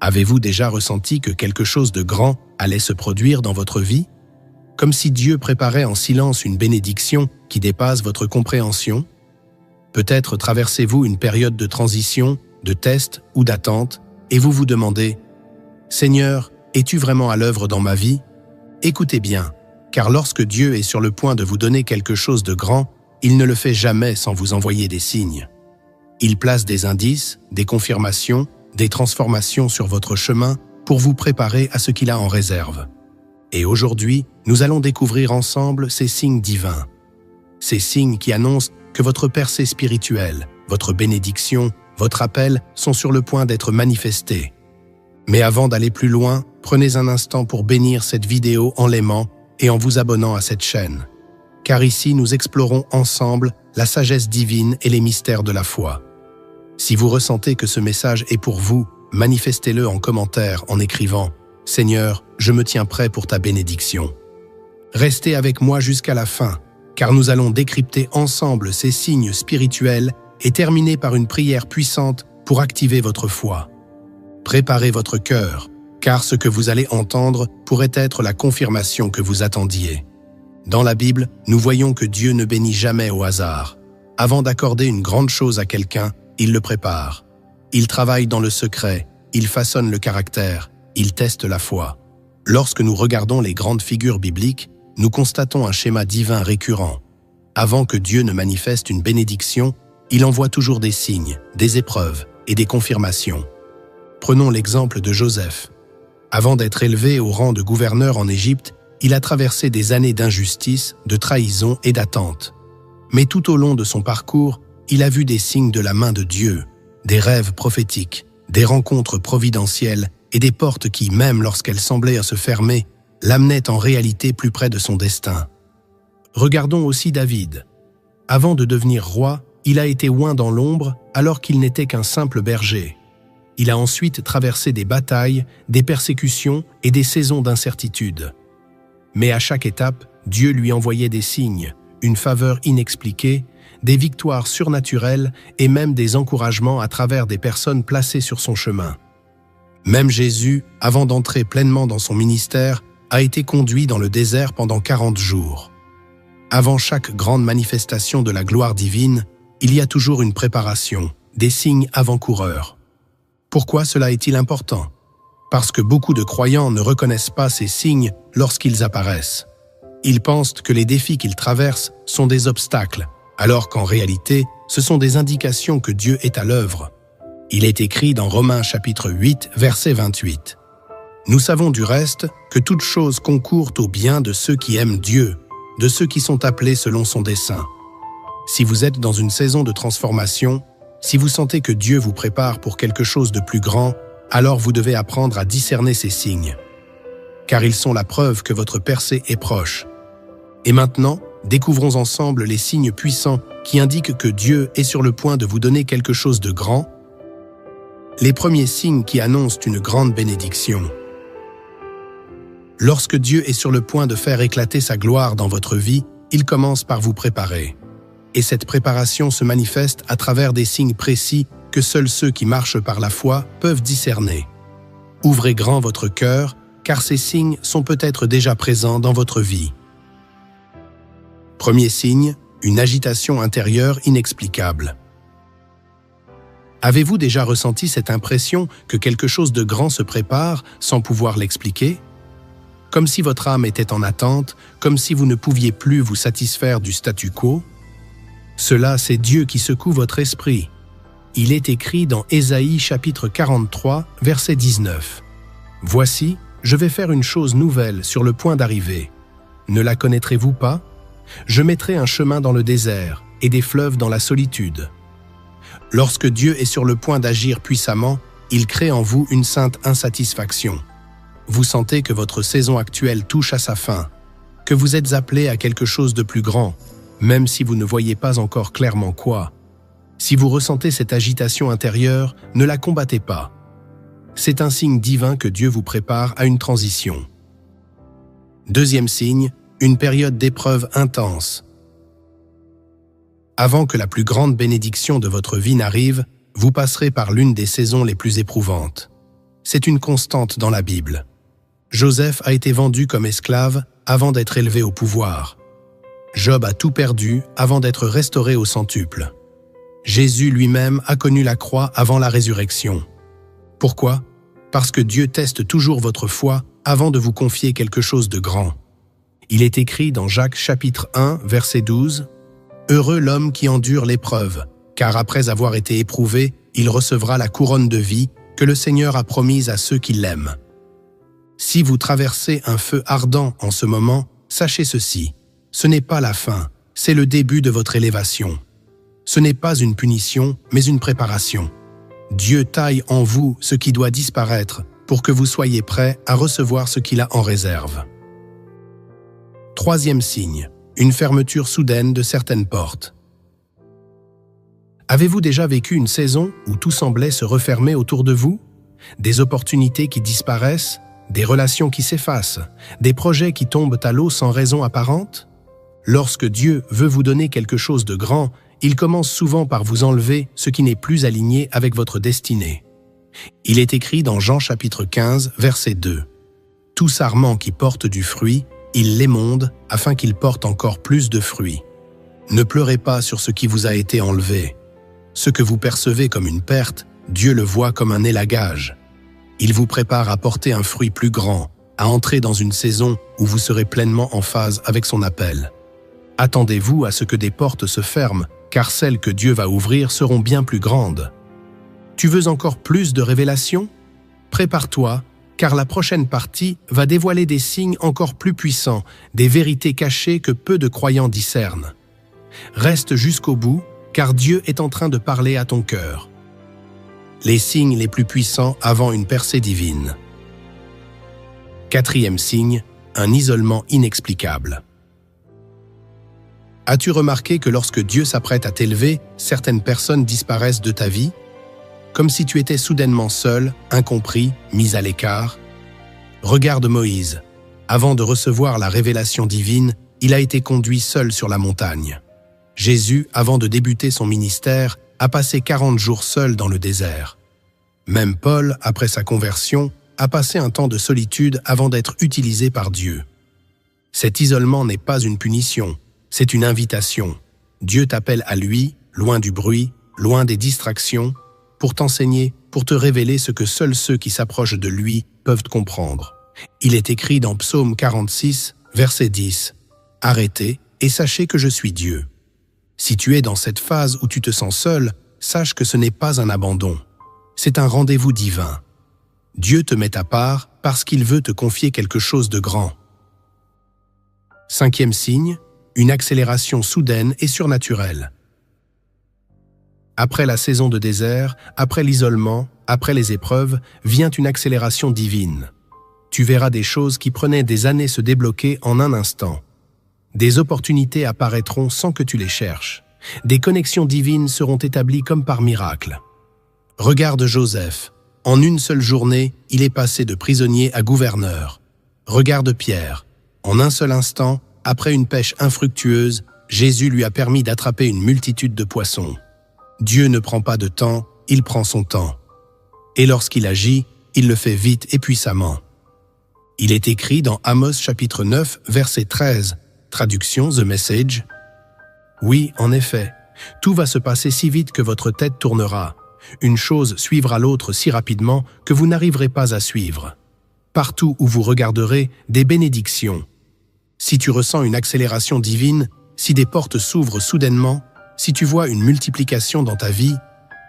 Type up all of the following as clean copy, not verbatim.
Avez-vous déjà ressenti que quelque chose de grand allait se produire dans votre vie? Comme si Dieu préparait en silence une bénédiction qui dépasse votre compréhension? Peut-être traversez-vous une période de transition, de test ou d'attente, et vous vous demandez « Seigneur, es-tu vraiment à l'œuvre dans ma vie ?» Écoutez bien, car lorsque Dieu est sur le point de vous donner quelque chose de grand, il ne le fait jamais sans vous envoyer des signes. Il place des indices, des confirmations, des transformations sur votre chemin pour vous préparer à ce qu'il a en réserve. Et aujourd'hui, nous allons découvrir ensemble ces signes divins. Ces signes qui annoncent que votre percée spirituelle, votre bénédiction, votre appel sont sur le point d'être manifestés. Mais avant d'aller plus loin, prenez un instant pour bénir cette vidéo en l'aimant et en vous abonnant à cette chaîne. Car ici, nous explorons ensemble la sagesse divine et les mystères de la foi. Si vous ressentez que ce message est pour vous, manifestez-le en commentaire en écrivant « Seigneur, je me tiens prêt pour ta bénédiction ». Restez avec moi jusqu'à la fin, car nous allons décrypter ensemble ces signes spirituels et terminer par une prière puissante pour activer votre foi. Préparez votre cœur, car ce que vous allez entendre pourrait être la confirmation que vous attendiez. Dans la Bible, nous voyons que Dieu ne bénit jamais au hasard. Avant d'accorder une grande chose à quelqu'un, il le prépare. Il travaille dans le secret, il façonne le caractère, il teste la foi. Lorsque nous regardons les grandes figures bibliques, nous constatons un schéma divin récurrent. Avant que Dieu ne manifeste une bénédiction, il envoie toujours des signes, des épreuves et des confirmations. Prenons l'exemple de Joseph. Avant d'être élevé au rang de gouverneur en Égypte, il a traversé des années d'injustice, de trahison et d'attente. Mais tout au long de son parcours, il a vu des signes de la main de Dieu, des rêves prophétiques, des rencontres providentielles et des portes qui, même lorsqu'elles semblaient se fermer, l'amenaient en réalité plus près de son destin. Regardons aussi David. Avant de devenir roi, il a été oint dans l'ombre alors qu'il n'était qu'un simple berger. Il a ensuite traversé des batailles, des persécutions et des saisons d'incertitude. Mais à chaque étape, Dieu lui envoyait des signes, une faveur inexpliquée, des victoires surnaturelles et même des encouragements à travers des personnes placées sur son chemin. Même Jésus, avant d'entrer pleinement dans son ministère, a été conduit dans le désert pendant 40 jours. Avant chaque grande manifestation de la gloire divine, il y a toujours une préparation, des signes avant-coureurs. Pourquoi cela est-il important? Parce que beaucoup de croyants ne reconnaissent pas ces signes lorsqu'ils apparaissent. Ils pensent que les défis qu'ils traversent sont des obstacles, alors qu'en réalité, ce sont des indications que Dieu est à l'œuvre. Il est écrit dans Romains chapitre 8, verset 28. Nous savons du reste que toute chose concourt au bien de ceux qui aiment Dieu, de ceux qui sont appelés selon son dessein. Si vous êtes dans une saison de transformation, si vous sentez que Dieu vous prépare pour quelque chose de plus grand, alors vous devez apprendre à discerner ces signes, car ils sont la preuve que votre percée est proche. Et maintenant, découvrons ensemble les signes puissants qui indiquent que Dieu est sur le point de vous donner quelque chose de grand. Les premiers signes qui annoncent une grande bénédiction. Lorsque Dieu est sur le point de faire éclater sa gloire dans votre vie, il commence par vous préparer. Et cette préparation se manifeste à travers des signes précis que seuls ceux qui marchent par la foi peuvent discerner. Ouvrez grand votre cœur, car ces signes sont peut-être déjà présents dans votre vie. Premier signe, une agitation intérieure inexplicable. Avez-vous déjà ressenti cette impression que quelque chose de grand se prépare sans pouvoir l'expliquer? Comme si votre âme était en attente, comme si vous ne pouviez plus vous satisfaire du statu quo? Cela, c'est Dieu qui secoue votre esprit. Il est écrit dans Ésaïe chapitre 43, verset 19. « Voici, je vais faire une chose nouvelle sur le point d'arriver. Ne la connaîtrez-vous pas? Je mettrai un chemin dans le désert et des fleuves dans la solitude. » Lorsque Dieu est sur le point d'agir puissamment, il crée en vous une sainte insatisfaction. Vous sentez que votre saison actuelle touche à sa fin, que vous êtes appelé à quelque chose de plus grand, même si vous ne voyez pas encore clairement quoi. Si vous ressentez cette agitation intérieure, ne la combattez pas. C'est un signe divin que Dieu vous prépare à une transition. Deuxième signe, une période d'épreuve intense. Avant que la plus grande bénédiction de votre vie n'arrive, vous passerez par l'une des saisons les plus éprouvantes. c'est une constante dans la Bible. Joseph a été vendu comme esclave avant d'être élevé au pouvoir. Job a tout perdu avant d'être restauré au centuple. Jésus lui-même a connu la croix avant la résurrection. Pourquoi? Parce que Dieu teste toujours votre foi avant de vous confier quelque chose de grand. Il est écrit dans Jacques chapitre 1, verset 12, « Heureux l'homme qui endure l'épreuve, car après avoir été éprouvé, il recevra la couronne de vie que le Seigneur a promise à ceux qui l'aiment. » Si vous traversez un feu ardent en ce moment, sachez ceci, ce n'est pas la fin, c'est le début de votre élévation. Ce n'est pas une punition, mais une préparation. Dieu taille en vous ce qui doit disparaître pour que vous soyez prêts à recevoir ce qu'il a en réserve. Troisième signe, une fermeture soudaine de certaines portes. Avez-vous déjà vécu une saison où tout semblait se refermer autour de vous? Des opportunités qui disparaissent, des relations qui s'effacent, des projets qui tombent à l'eau sans raison apparente? Lorsque Dieu veut vous donner quelque chose de grand, il commence souvent par vous enlever ce qui n'est plus aligné avec votre destinée. Il est écrit dans Jean chapitre 15, verset 2. « Tout sarment qui porte du fruit, il l'émonde afin qu'il porte encore plus de fruits. Ne pleurez pas sur ce qui vous a été enlevé. Ce que vous percevez comme une perte, Dieu le voit comme un élagage. Il vous prépare à porter un fruit plus grand, à entrer dans une saison où vous serez pleinement en phase avec son appel. Attendez-vous à ce que des portes se ferment, car celles que Dieu va ouvrir seront bien plus grandes. Tu veux encore plus de révélations? Prépare-toi, car la prochaine partie va dévoiler des signes encore plus puissants, des vérités cachées que peu de croyants discernent. Reste jusqu'au bout, car Dieu est en train de parler à ton cœur. Les signes les plus puissants avant une percée divine. Quatrième signe, un isolement inexplicable. As-tu remarqué que lorsque Dieu s'apprête à t'élever, certaines personnes disparaissent de ta vie? Comme si tu étais soudainement seul, incompris, mis à l'écart? Regarde Moïse. Avant de recevoir la révélation divine, il a été conduit seul sur la montagne. Jésus, avant de débuter son ministère, a passé 40 jours seul dans le désert. Même Paul, après sa conversion, a passé un temps de solitude avant d'être utilisé par Dieu. Cet isolement n'est pas une punition, c'est une invitation. Dieu t'appelle à lui, loin du bruit, loin des distractions, pour t'enseigner, pour te révéler ce que seuls ceux qui s'approchent de lui peuvent comprendre. Il est écrit dans Psaume 46, verset 10, « Arrêtez et sachez que je suis Dieu. » Si tu es dans cette phase où tu te sens seul, sache que ce n'est pas un abandon. C'est un rendez-vous divin. Dieu te met à part parce qu'il veut te confier quelque chose de grand. Cinquième signe, une accélération soudaine et surnaturelle. Après la saison de désert, après l'isolement, après les épreuves, vient une accélération divine. Tu verras des choses qui prenaient des années se débloquer en un instant. Des opportunités apparaîtront sans que tu les cherches. Des connexions divines seront établies comme par miracle. Regarde Joseph. En une seule journée, il est passé de prisonnier à gouverneur. Regarde Pierre. En un seul instant, après une pêche infructueuse, Jésus lui a permis d'attraper une multitude de poissons. Dieu ne prend pas de temps, il prend son temps. Et lorsqu'il agit, il le fait vite et puissamment. Il est écrit dans Amos chapitre 9, verset 13, traduction The Message. « Oui, en effet, tout va se passer si vite que votre tête tournera. Une chose suivra l'autre si rapidement que vous n'arriverez pas à suivre. Partout où vous regarderez, des bénédictions. Si tu ressens une accélération divine, si des portes s'ouvrent soudainement, si tu vois une multiplication dans ta vie,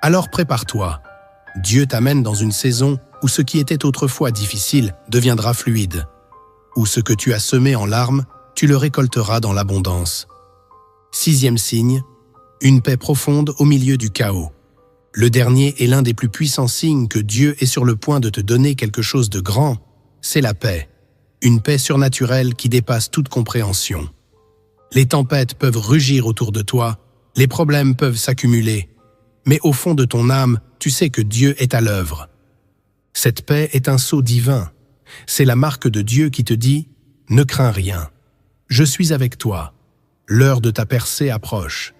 alors prépare-toi. Dieu t'amène dans une saison où ce qui était autrefois difficile deviendra fluide. Où ce que tu as semé en larmes, tu le récolteras dans l'abondance. Sixième signe, une paix profonde au milieu du chaos. Le dernier est l'un des plus puissants signes que Dieu est sur le point de te donner quelque chose de grand, c'est la paix. Une paix surnaturelle qui dépasse toute compréhension. Les tempêtes peuvent rugir autour de toi, les problèmes peuvent s'accumuler, mais au fond de ton âme, tu sais que Dieu est à l'œuvre. Cette paix est un sceau divin. C'est la marque de Dieu qui te dit « Ne crains rien. Je suis avec toi. L'heure de ta percée approche. »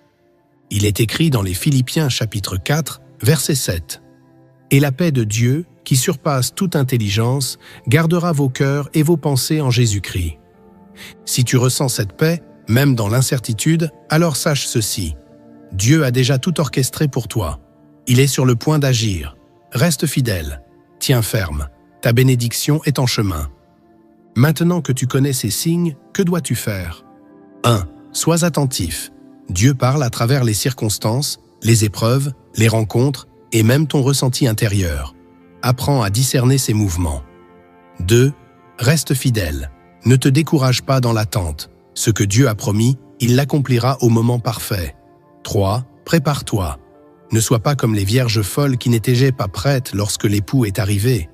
Il est écrit dans les Philippiens chapitre 4, verset 7. « Et la paix de Dieu, qui surpasse toute intelligence, gardera vos cœurs et vos pensées en Jésus-Christ. Si tu ressens cette paix, même dans l'incertitude, alors sache ceci. Dieu a déjà tout orchestré pour toi. Il est sur le point d'agir. Reste fidèle. Tiens ferme. Ta bénédiction est en chemin. Maintenant que tu connais ces signes, que dois-tu faire? 1. Sois attentif. Dieu parle à travers les circonstances, les épreuves, les rencontres et même ton ressenti intérieur. Apprends à discerner ses mouvements. 2. Reste fidèle. Ne te décourage pas dans l'attente. Ce que Dieu a promis, il l'accomplira au moment parfait. 3. Prépare-toi. Ne sois pas comme les vierges folles qui n'étaient pas prêtes lorsque l'époux est arrivé.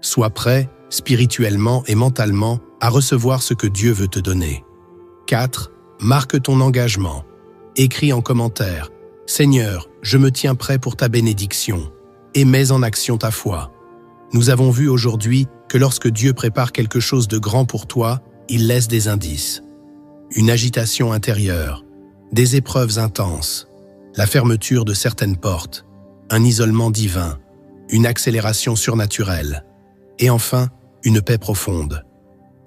Sois prêt, spirituellement et mentalement, à recevoir ce que Dieu veut te donner. 4. Marque ton engagement. Écris en commentaire « Seigneur, je me tiens prêt pour ta bénédiction » et mets en action ta foi. Nous avons vu aujourd'hui que lorsque Dieu prépare quelque chose de grand pour toi, il laisse des indices. Une agitation intérieure, des épreuves intenses, la fermeture de certaines portes, un isolement divin, une accélération surnaturelle, et enfin, une paix profonde.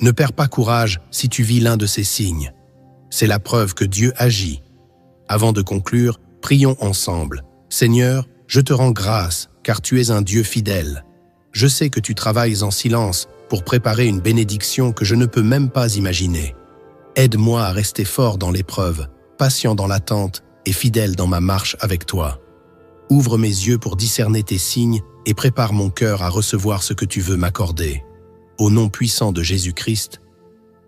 Ne perds pas courage si tu vis l'un de ces signes. C'est la preuve que Dieu agit. Avant de conclure, prions ensemble. Seigneur, je te rends grâce, car tu es un Dieu fidèle. Je sais que tu travailles en silence pour préparer une bénédiction que je ne peux même pas imaginer. Aide-moi à rester fort dans l'épreuve, patient dans l'attente et fidèle dans ma marche avec toi. Ouvre mes yeux pour discerner tes signes et prépare mon cœur à recevoir ce que tu veux m'accorder. Au nom puissant de Jésus-Christ,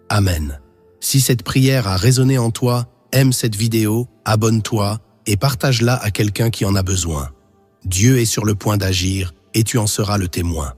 Amen. Si cette prière a résonné en toi, aime cette vidéo, abonne-toi et partage-la à quelqu'un qui en a besoin. Dieu est sur le point d'agir et tu en seras le témoin.